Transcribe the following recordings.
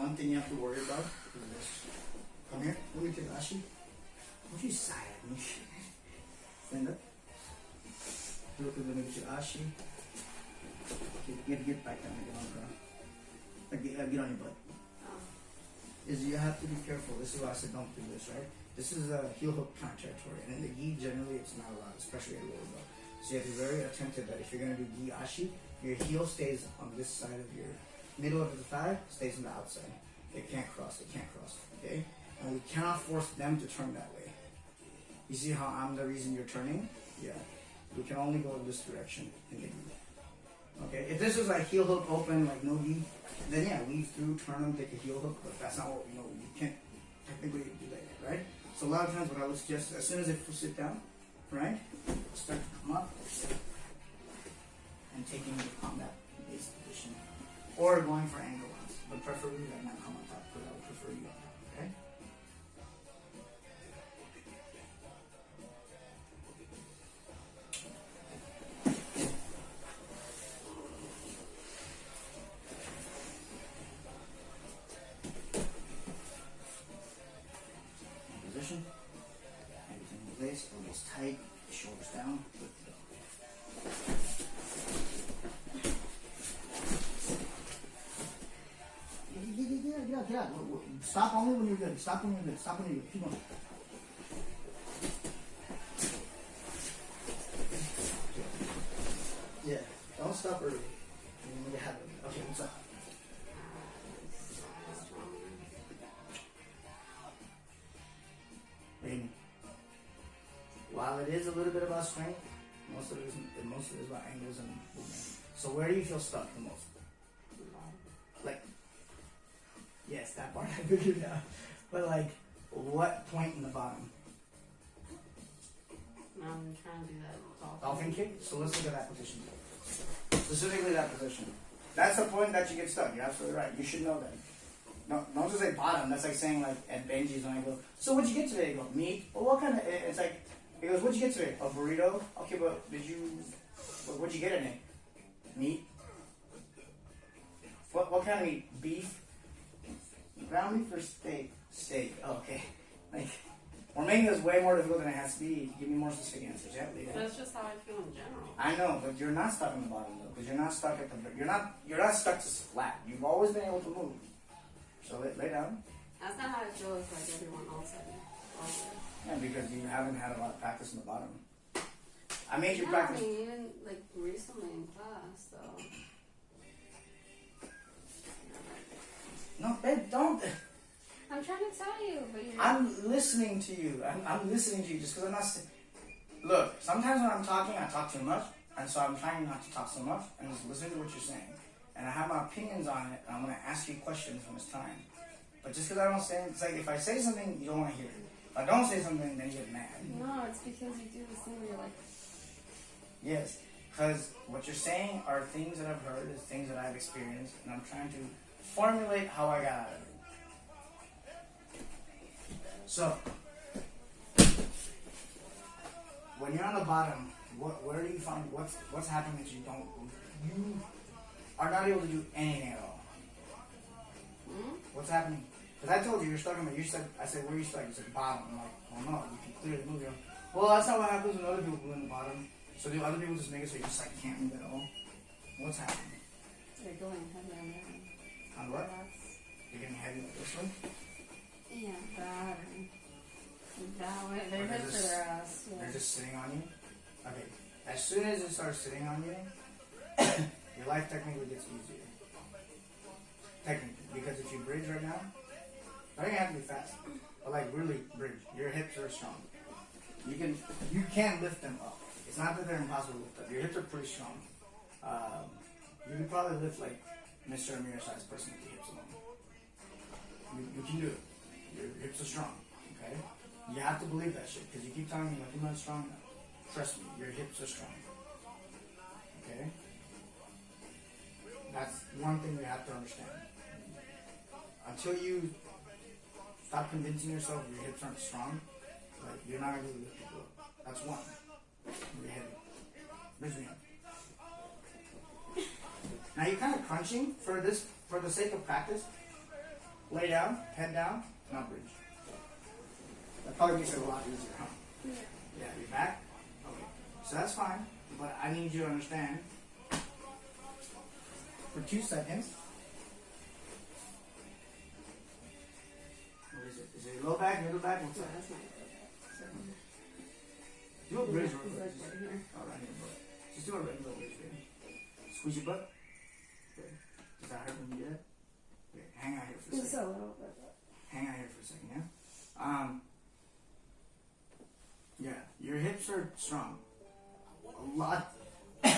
one thing you have to worry about is this. Come here. Let me take Ashi. Don't you sigh at me. Stand up. Look at the Ashi. Get back down. Get on the ground. Get on your butt. Is you have to be careful. This is why I said don't do this, right? This is a heel hook kind of territory, and in the gi generally it's not allowed, especially at lower belt. So you have to be very attentive that if you're going to do gi ashi, your heel stays on this side of your middle of the thigh, stays on the outside. It can't cross. It can't cross. Okay, and we cannot force them to turn that way. You see how I'm the reason you're turning? Yeah. We can only go in this direction in the gi. Okay, if this was like heel hook open, like no gi, then yeah, weave through, turn them, take a heel hook, but that's not what we know. You can't technically do that, right? So a lot of times what I would suggest, as soon as they sit down, right, start to come up and taking the combat base position, or going for angle lines, but preferably right now come on top, because I would prefer you on top, okay? Position, everything in place, elbows tight, shoulders down, good to go. Get out. Stop only when you're good. Stop when you're good. Stop when you're good. Keep going. Yeah, don't stop early. You need to have it. Okay, what's up? And while it is a little bit about strength, most of it is about angles and movement. So where do you feel stuck the most? Like, yes, that part I figured out. But like, what point in the bottom? I'm trying to do that Dolphin kick? So let's look at that position. Specifically that position. That's the point that you get stuck. You're absolutely right. You should know that. No, don't just say bottom. That's like saying like at Benji's when I go, so what'd you get today? I go, meat? Well, what kind of, it's like, he goes, what'd you get today? A burrito? Okay, but what'd you get in it? Meat? What kind of meat? Beef? Ground beef or steak? Steak, okay. Like, we're making this way more difficult than it has to be. Give me more specific answers, yeah, Lita. That's just how I feel in general. I know, but you're not stuck in the bottom though, because you're not stuck at the, you're not stuck to flat. You've always been able to move. So lay down. That's not how I feel with like everyone else I know. Yeah, because you haven't had a lot of practice in the bottom. I made you practice. I mean, even like recently in class, though. No, babe, don't. I'm trying to tell you, but you're. I'm listening to you. I'm listening to you just because I'm not. Look, sometimes when I'm talking, I talk too much, and so I'm trying not to talk so much and just listen to what you're saying. And I have my opinions on it, and I'm going to ask you questions when it's time. But just because I don't say, it's like if I say something, you don't want to hear it. If I don't say something, then you get mad. No, it's because you do this thing where you're like. Yes, because what you're saying are things that I've heard, is things that I've experienced, and I'm trying to formulate how I got out of it. So, when you're on the bottom, where do you find what's happening that you are not able to do anything at all? What's happening? Because I told you you're stuck in the. I said where are you stuck? You said bottom. I'm like, oh no, you can clearly move your. Well, that's not what happens when other people move in the bottom. So do other people just make it so you just like can't move at all? What's happening? They're going heavy on there. On what? You're getting heavy like this one? Yeah, that way. They're good for their ass. Yeah. They're just sitting on you? Okay. As soon as it starts sitting on you, your life technically gets easier. Technically. Because if you bridge right now, I don't even have to be fast. But like really bridge. Your hips are strong. You can lift them up. It's not that they're impossible to lift up. Your hips are pretty strong. You could probably lift like Mr. Amir size person with the hips alone. You can do it. Your hips are strong. Okay? You have to believe that shit because you keep telling me like you're not strong enough. Trust me, your hips are strong. Okay? That's one thing you have to understand. Until you stop convincing yourself your hips aren't strong, like you're not gonna be able to lift people up. That's one. You're heavy. Bridge me up. Now you're kind of crunching for the sake of practice. lay down, head down, now bridge. That probably makes it a lot easier, huh? Yeah. Yeah, you're back? Okay. So that's fine, but I need you to understand. For 2 seconds. What is it? Is it low back, middle back? What's No, that? that's not good. So, Do a bridge real it's quick. like right here. Oh, right here, butt. Just do a regular bridge, baby. Squeeze your butt. Good. Does that hurt when you do that? Okay, hang out here for a Just second. a little bit. Hang out here for a second, yeah? Yeah, your hips are strong. A lot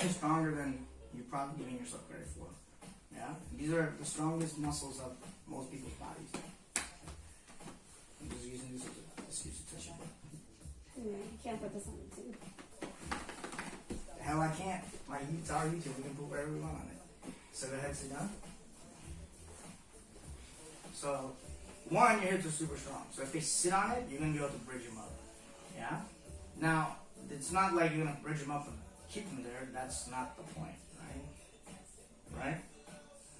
stronger than you're probably giving yourself credit for. Yeah? These are the strongest muscles of most people's bodies. I'm just using this as an excuse to touch your butt. Yeah, you can't put this on YouTube. Hell, I can't. It's our YouTube. We can put whatever we want on it. So go ahead, sit down. So, one, your hips are super strong. So if they sit on it, you're going to be able to bridge them up. Yeah? Now, it's not like you're going to bridge them up and keep them there. That's not the point, right? Right?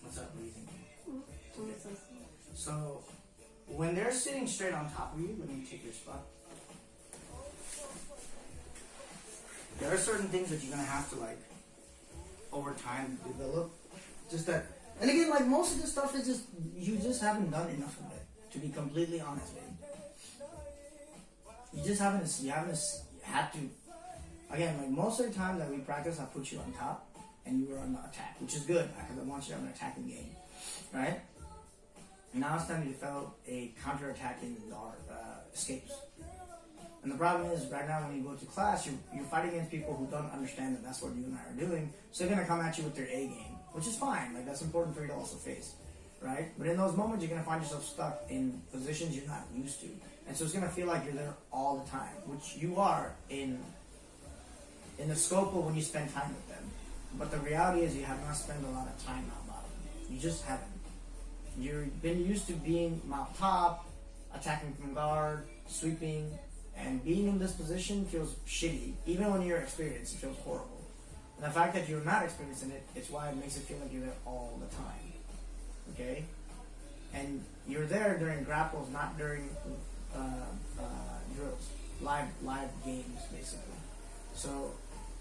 What's up? What are you thinking? Almost so. So, when they're sitting straight on top of you, let me take your spot. There are certain things that you're going to have to, like, over time develop. Just that. And again, like, most of this stuff is just, you just haven't done enough of it, to be completely honest, man. You just haven't had to. Again, like, most of the time that we practice, I put you on top, and you were on the attack, which is good, because I want you to have an attacking game, right? And now it's time to develop a counter-attacking escapes. And the problem is, right now when you go to class, you're fighting against people who don't understand that that's what you and I are doing, so they're going to come at you with their A game, which is fine, like, that's important for you to also face, right? But in those moments, you're going to find yourself stuck in positions you're not used to. And so it's going to feel like you're there all the time, which you are in the scope of when you spend time with them. But the reality is you have not spent a lot of time out bottom. You just haven't. You've been used to being mount top, attacking from guard, sweeping, and being in this position feels shitty. Even when you're experienced, it feels horrible. And the fact that you're not experiencing it, it's why it makes it feel like you're there all the time. Okay? And you're there during grapples, not during drills, live games, basically. So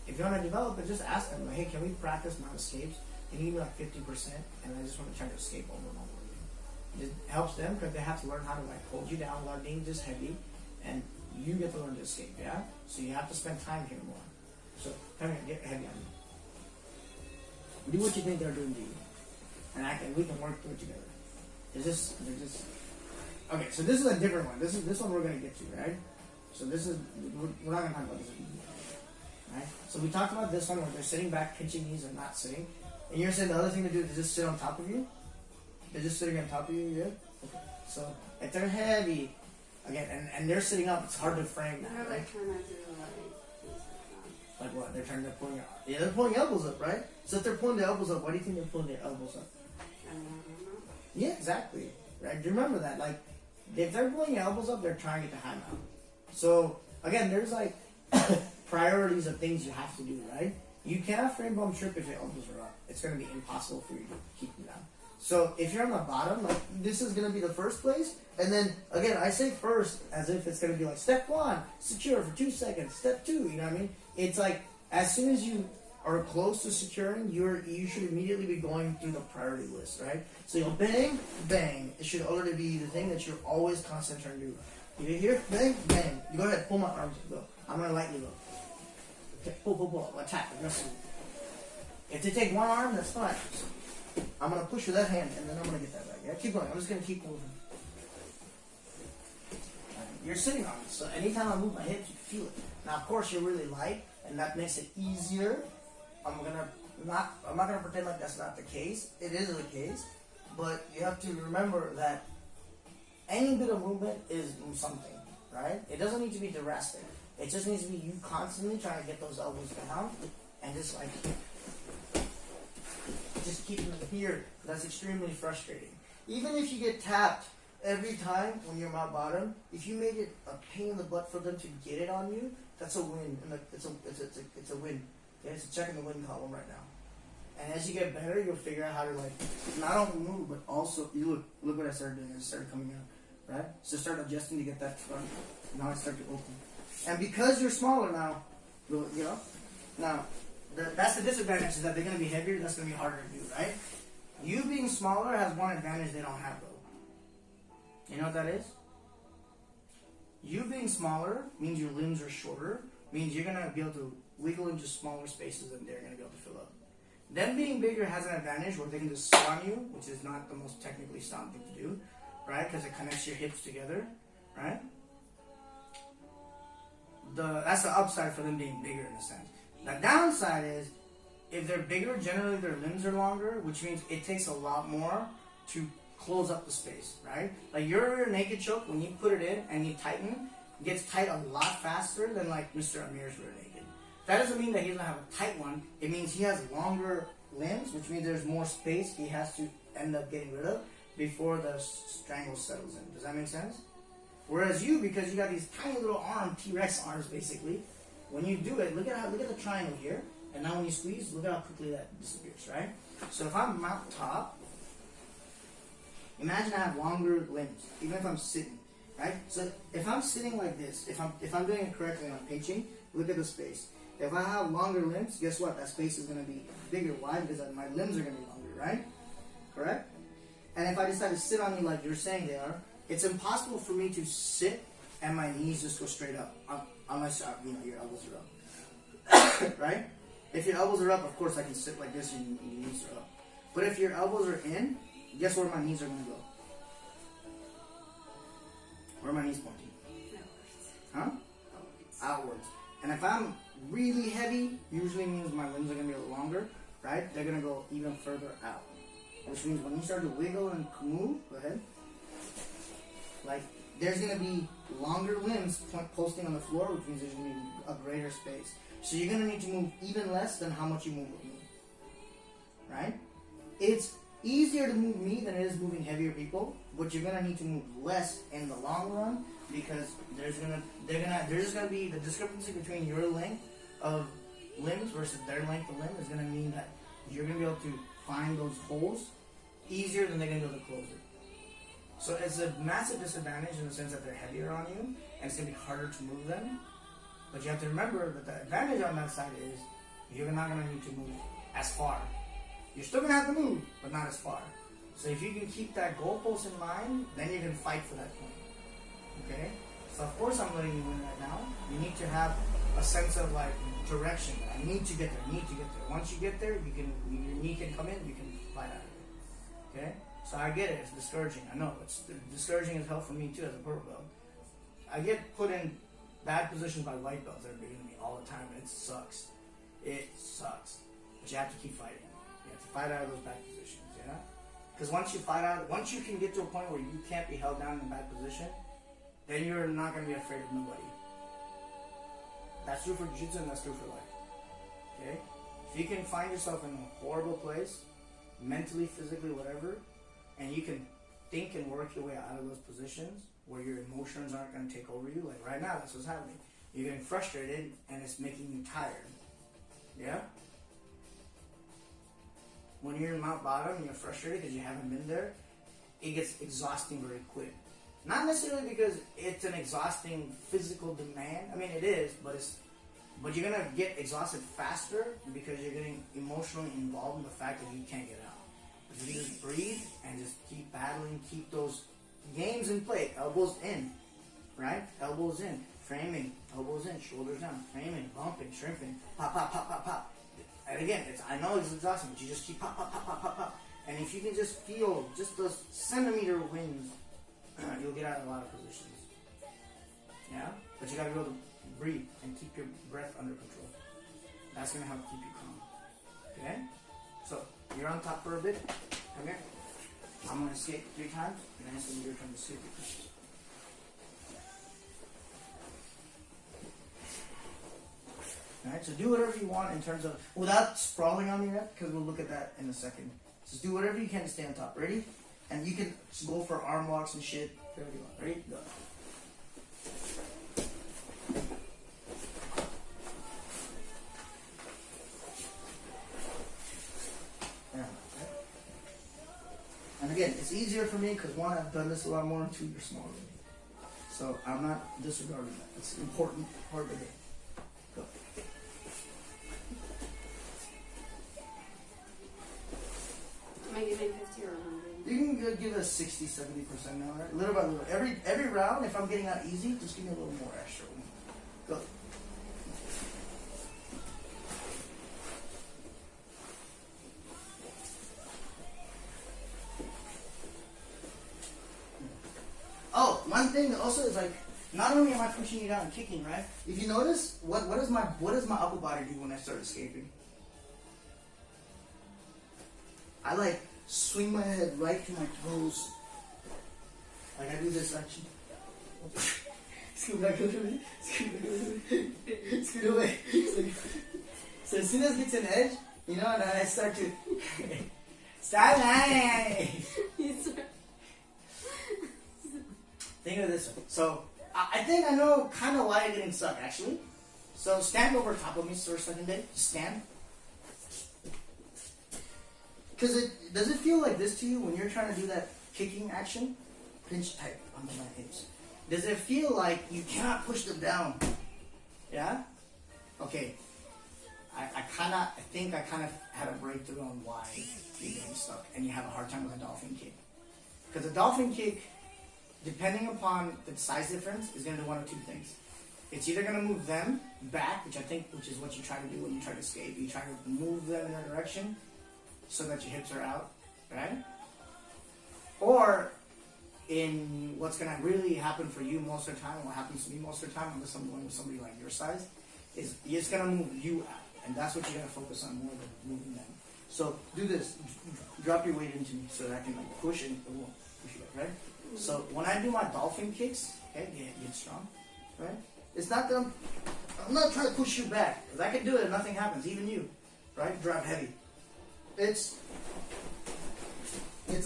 if you want to develop it, just ask them, like, hey, can we practice my escapes? Can you give me like 50%? And I just want to try to escape over and over again. It helps them because they have to learn how to, like, hold you down without being just heavy, and you get to learn to escape, yeah? So you have to spend time here more. So come here, get heavy on me. Do what you think they're doing to you, and we can work through it together. They're just. Okay, so this is a different one. This one we're gonna get to, right? So we're not gonna talk about this anymore, right? So we talked about this one where they're sitting back, pinching knees, and not sitting. And you're saying the other thing to do is just sit on top of you. They're just sitting on top of you, yeah. Okay. So if they're heavy, again, and they're sitting up, it's hard to frame that, They're right? like trying to do like Like what? They're pulling. Yeah, they're pulling elbows up, right? So if they're pulling their elbows up, why do you think they're pulling their elbows up? I don't know. Yeah, exactly. Right? Remember that. Like, if they're pulling your elbows up, they're trying to get the high mount. So, again, there's like priorities of things you have to do, right? You cannot frame bump trip if your elbows are up. It's going to be impossible for you to keep them down. So, if you're on the bottom, like, this is going to be the first place. And then, again, I say first as if it's going to be like, step 1, secure for 2 seconds. Step 2, you know what I mean? It's like, as soon as you are close to securing, you should immediately be going through the priority list, right? So you'll bang, bang. It should already be the thing that you're always concentrating to do. You hear? Bang, bang. You go ahead, pull my arms. Go. I'm going to lightly go. Okay, pull. Attack. Aggressively. If they take one arm, that's fine. I'm going to push with that hand, and then I'm going to get that back. Yeah, keep going. I'm just going to keep moving. You're sitting on it, so anytime I move my hips, you feel it. Now, of course, you're really light, and that makes it easier. I'm not gonna pretend like that's not the case. It is the case, but you have to remember that any bit of movement is something, right? It doesn't need to be drastic. It just needs to be you constantly trying to get those elbows down, and just keep them here. That's extremely frustrating. Even if you get tapped every time when you're mount bottom, if you made it a pain in the butt for them to get it on you, that's a win. And it's a win. Okay, so check in the win column right now. And as you get better, you'll figure out how to like not only move, but also you look what I started doing. I started coming out, right? So start adjusting to get that front. Now I start to open. And because you're smaller now, you know, now that's the disadvantage is that they're going to be heavier. That's going to be harder to do, right? You being smaller has one advantage they don't have though. You know what that is? You being smaller means your limbs are shorter, means you're going to be able to wiggle into smaller spaces and they're going to be able to fill up. Them being bigger has an advantage where they can just sit on you, which is not the most technically sound thing to do, right? Because it connects your hips together, right? That's the upside for them being bigger in a sense. The downside is, if they're bigger, generally their limbs are longer, which means it takes a lot more to close up the space, right? Like your naked choke, when you put it in and you tighten, it gets tight a lot faster than like Mr. Amir's rear naked. That doesn't mean that he doesn't have a tight one. It means he has longer limbs, which means there's more space he has to end up getting rid of before the strangle settles in. Does that make sense? Whereas you, because you got these tiny little T-Rex arms basically, when you do it, look at the triangle here, and now when you squeeze, look at how quickly that disappears, right? So if I'm mount top, imagine I have longer limbs, even if I'm sitting, right? So if I'm sitting like this, if I'm doing it correctly and I'm pinching, look at the space. If I have longer limbs, guess what? That space is going to be bigger. Why? Because my limbs are going to be longer, right? Correct? And if I decide to sit on you like you're saying they are, it's impossible for me to sit and my knees just go straight up, unless your elbows are up, right? If your elbows are up, of course I can sit like this and your knees are up. But if your elbows are in, guess where my knees are going to go? Where are my knees pointing? Huh? Outwards. And if I'm really heavy, usually means my limbs are going to be a little longer, right? They're going to go even further out. Which means when you start to wiggle and move, go ahead. Like, there's going to be longer limbs posting on the floor, which means there's going to be a greater space. So you're going to need to move even less than how much you move with me. Right? It's easier to move me than it is moving heavier people, but you're going to need to move less in the long run because there's just going to be the discrepancy between your length of limbs versus their length of limb is going to mean that you're going to be able to find those holes easier than they're going to be able to close it. So it's a massive disadvantage in the sense that they're heavier on you, and it's going to be harder to move them. But you have to remember that the advantage on that side is you're not going to need to move as far. You're still going to have to move, but not as far. So if you can keep that goalpost in mind, then you can fight for that point. Okay? So of course I'm letting you win right now. You need to have a sense of like direction. I need to get there, Once you get there, your knee can come in, you can fight out of it. Okay? So I get it, it's discouraging. I know, it's discouraging as hell for me too as a purple belt. I get put in bad positions by white belts that are bigger than me all the time, and it sucks. It sucks. But you have to keep fighting. You have to fight out of those bad positions, yeah? Because once you can get to a point where you can't be held down in a bad position, then you're not going to be afraid of nobody. That's true for jiu-jitsu and that's true for life. Okay? If you can find yourself in a horrible place, mentally, physically, whatever, and you can think and work your way out of those positions where your emotions aren't going to take over you, like right now, that's what's happening. You're getting frustrated and it's making you tired. Yeah? When you're in Mount Bottom and you're frustrated because you haven't been there, it gets exhausting very quick. Not necessarily because it's an exhausting physical demand. I mean, it is, but you're going to get exhausted faster because you're getting emotionally involved in the fact that you can't get out. If you just breathe and just keep battling, keep those games in play. Elbows in, right? Elbows in, framing, elbows in, shoulders down, framing, bumping, shrimping, pop, pop, pop, pop, pop. And again, I know it's exhausting, but you just keep pop, pop, pop, pop, pop, pop. And if you can just feel just those centimeter wins, you'll get out of a lot of positions. Yeah? But you gotta be able to breathe and keep your breath under control. That's gonna help keep you calm. Okay? So, you're on top for a bit. Come here. I'm gonna escape 3 times, and then it's gonna be your turn to escape 3 times. Alright, so do whatever you want in terms of, without sprawling on your neck, because we'll look at that in a second. Just do whatever you can to stay on top. Ready? And you can just go for arm locks and shit. Whatever you want. Ready? Go. And again, it's easier for me because one, I've done this a lot more, and two, you're smaller than me. So I'm not disregarding that. It's an important part of the game. Go. Am I giving 50 or 100? You can give us 60, 70% now, right? Little by little. Every round, if I'm getting out easy, just give me a little more extra. Go. Oh, one thing also is like, not only am I pushing you down and kicking, right? If you notice, what does my upper body do when I start escaping? I like swing my head right to my toes. Like I do this action. Scoot back a little bit. Scoot back a little bit. Scoot away. So as soon as it gets an edge, you know, and I start to stop lying. Think of it this way. So I think I know kind of why you're getting stuck actually. So stand over top of me for a second, Dave. Just stand. Because does it feel like this to you when you're trying to do that kicking action? Pinch tight under my hips. Does it feel like you cannot push them down? Yeah? Okay. I think I kind of had a breakthrough on why you're getting stuck and you have a hard time with a dolphin kick. Because a dolphin kick, depending upon the size difference, is going to do one of two things. It's either going to move them back, which is what you try to do when you try to escape. You try to move them in their direction so that your hips are out, right? Or in what's going to really happen for you most of the time, what happens to me most of the time, unless I'm going with somebody like your size, is it's going to move you out. And that's what you're going to focus on more than moving them. So do this. Drop your weight into me so that I can like push and it won't push you up, right? So when I do my dolphin kicks, okay, get strong, right? It's not that I'm not trying to push you back. Because I can do it and nothing happens, even you, right? Drive heavy. It's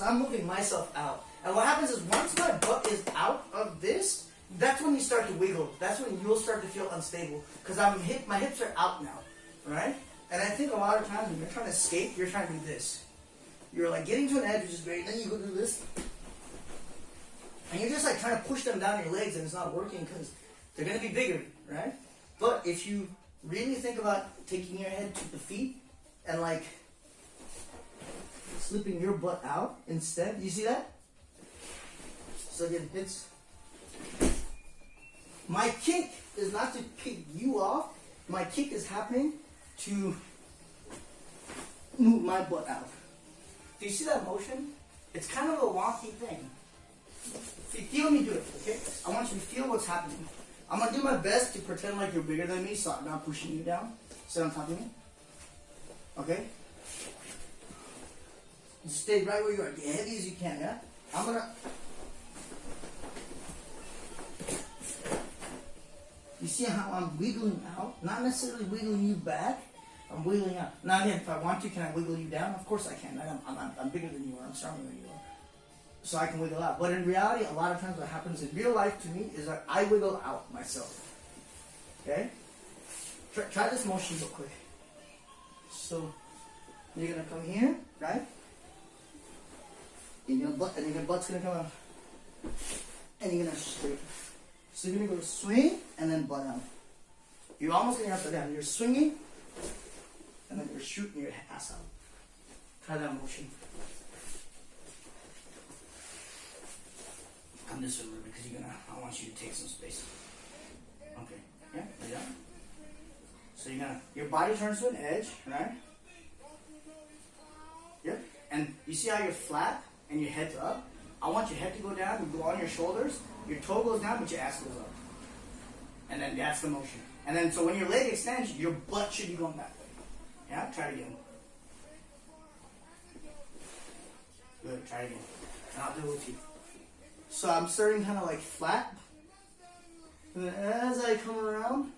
I'm moving myself out. And what happens is once my butt is out of this, that's when you start to wiggle. That's when you'll start to feel unstable. Because my hips are out now, right? And I think a lot of times when you're trying to escape, you're trying to do this. You're like getting to an edge, which is great, then you go do this. And you're just like trying to push them down your legs and it's not working because they're going to be bigger, right? But if you really think about taking your head to the feet and like slipping your butt out instead, you see that? So again, my kick is not to kick you off. My kick is happening to move my butt out. Do you see that motion? It's kind of a wonky thing. Feel me do it, okay? I want you to feel what's happening. I'm going to do my best to pretend like you're bigger than me so I'm not pushing you down. Sit on top of me. Okay? Just stay right where you are. Get heavy as you can, yeah? I'm going to... You see how I'm wiggling out? Not necessarily wiggling you back. I'm wiggling out. Now again, if I want to, can I wiggle you down? Of course I can. I'm bigger than you are. I'm stronger than you are. So I can wiggle out. But in reality, a lot of times what happens in real life to me is that I wiggle out myself. Okay? Try this motion real quick. So you're going to come here, right? And your butt's going to come out. And you're going to straight. So you're going to go swing and then butt out. You're almost getting upside down. You're swinging and then you're shooting your ass out. Try that motion. Come this way a little bit because I want you to take some space. Okay. Yeah? So your body turns to an edge, right? Yep. And you see how you're flat and your head's up? I want your head to go down, you go on your shoulders, your toe goes down, but your ass goes up. And then that's the motion. And then so when your leg extends, your butt should be going that way. Yeah? Try it again. Good, try it again. And I'll do it with you. So I'm starting kind of like flat. And then as I come around,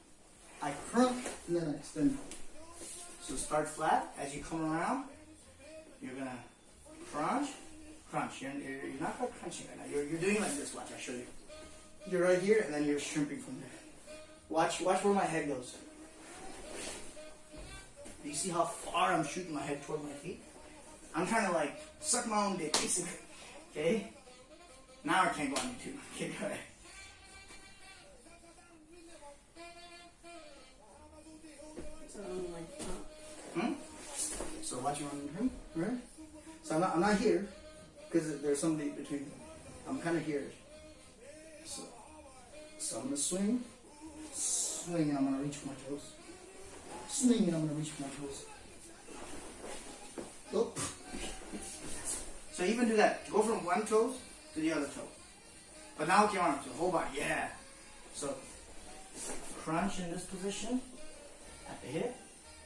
I crunch and then I extend. So start flat. As you come around, you're going to crunch. You're not quite crunching right now. You're doing like this. Watch, I'll show you. You're right here and then you're shrimping from there. Watch where my head goes. Do you see how far I'm shooting my head toward my feet? I'm trying to like suck my own dick, basically. Okay? Now I can't go on YouTube. Okay, go ahead. So I'm like, So what you want to do? Right? So I'm not here because there's somebody between me. I'm kind of here. So I'm gonna swing, and I'm gonna reach for my toes. Swing and I'm gonna reach for my toes. Oh. So even do that. Go from one toe to the other toe. But now with your arms, your whole body, yeah. So crunch in this position at the hip.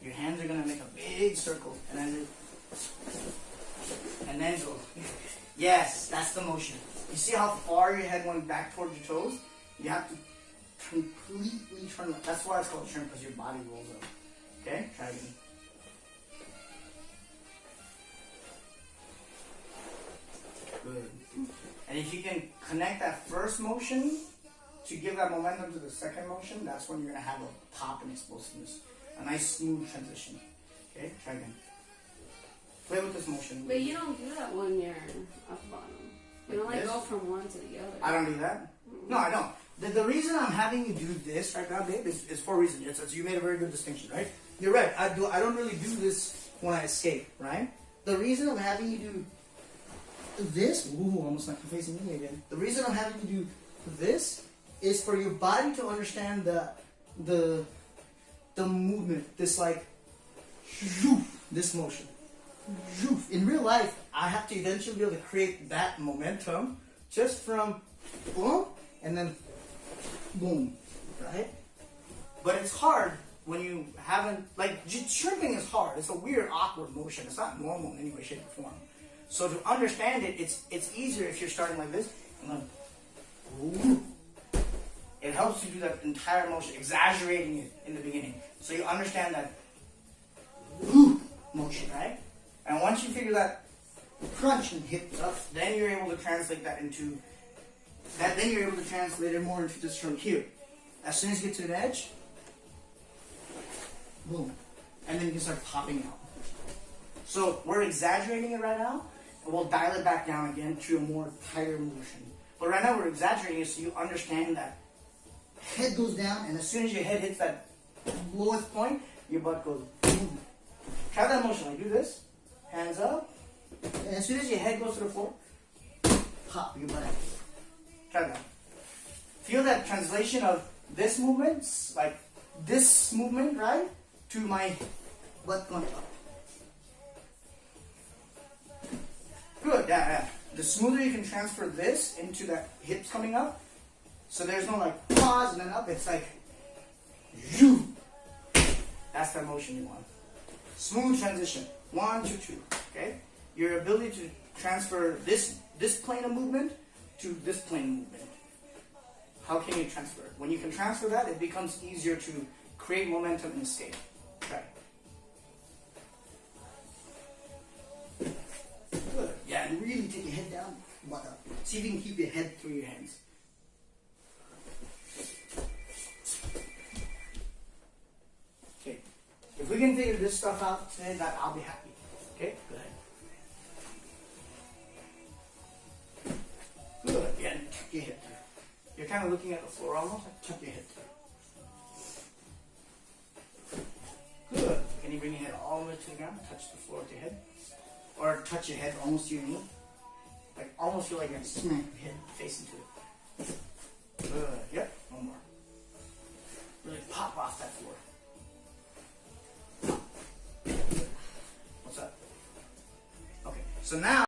Your hands are gonna make a big circle, and then go. Yes, that's the motion. You see how far your head went back towards your toes? You have to completely turn. That's why it's called shrimp, because your body rolls up. Okay, try again. Good. And if you can connect that first motion to give that momentum to the second motion, that's when you're gonna have a pop and explosiveness. A nice smooth transition. Okay, try again. Play with this motion. but you don't do that when you're up bottom. You don't like This? go from one to the other. I don't do that. No, I don't. The reason I'm having you do this right now, babe, is for a reason. It's you made a very good distinction, right? You're right. I don't really do this when I escape, right? The reason I'm having you do this, almost like you're facing me again. The reason I'm having you do this is for your body to understand the movement, this like this motion. In real life, I have to eventually be able to create that momentum just from boom and then boom, right? But it's hard when you haven't, like, shrimping is hard. It's a weird, awkward motion. It's not normal in any way, shape, or form. So to understand it, it's easier if you're starting like this and then ooh. It helps you do that entire motion, exaggerating it in the beginning. So you understand that ooh motion, right? And once you figure that crunch and hips up, then you're able to translate that into that. Then you're able to translate it more into just from here. As soon as you get to an edge, boom, and then you can start popping out. So we're exaggerating it right now, and we'll dial it back down again to a more tighter motion. But right now we're exaggerating it so you understand that head goes down, and as soon as your head hits that lowest point, your butt goes boom. Try that motion. Like do this. Hands up. And as soon as your head goes to the floor, pop your butt out. Try that. Feel that translation of this movement, like this movement, right? To my butt going up. Good, yeah. The smoother you can transfer this into that hips coming up, so there's no like pause and then up, it's like, you. That's the motion you want. Smooth transition. 1, 2, 2. Okay? Your ability to transfer this plane of movement to this plane of movement. How can you transfer it? When you can transfer that, it becomes easier to create momentum and escape. Try. Good. Yeah, and really take your head down, butt up. See if you can keep your head through your hands. Okay. If we can figure this stuff out today, that I'll be happy. Okay? Go ahead. Good. Yeah, and tuck your head through. You're kind of looking at the floor almost. Like tuck your head through. Good. Can you bring your head all the way to the ground? Touch the floor with your head. Or touch your head almost to your knee. Like almost feel like you're going to smack your head face into it. Good. Yep. One more. Really pop off that floor. What's up? Okay. So now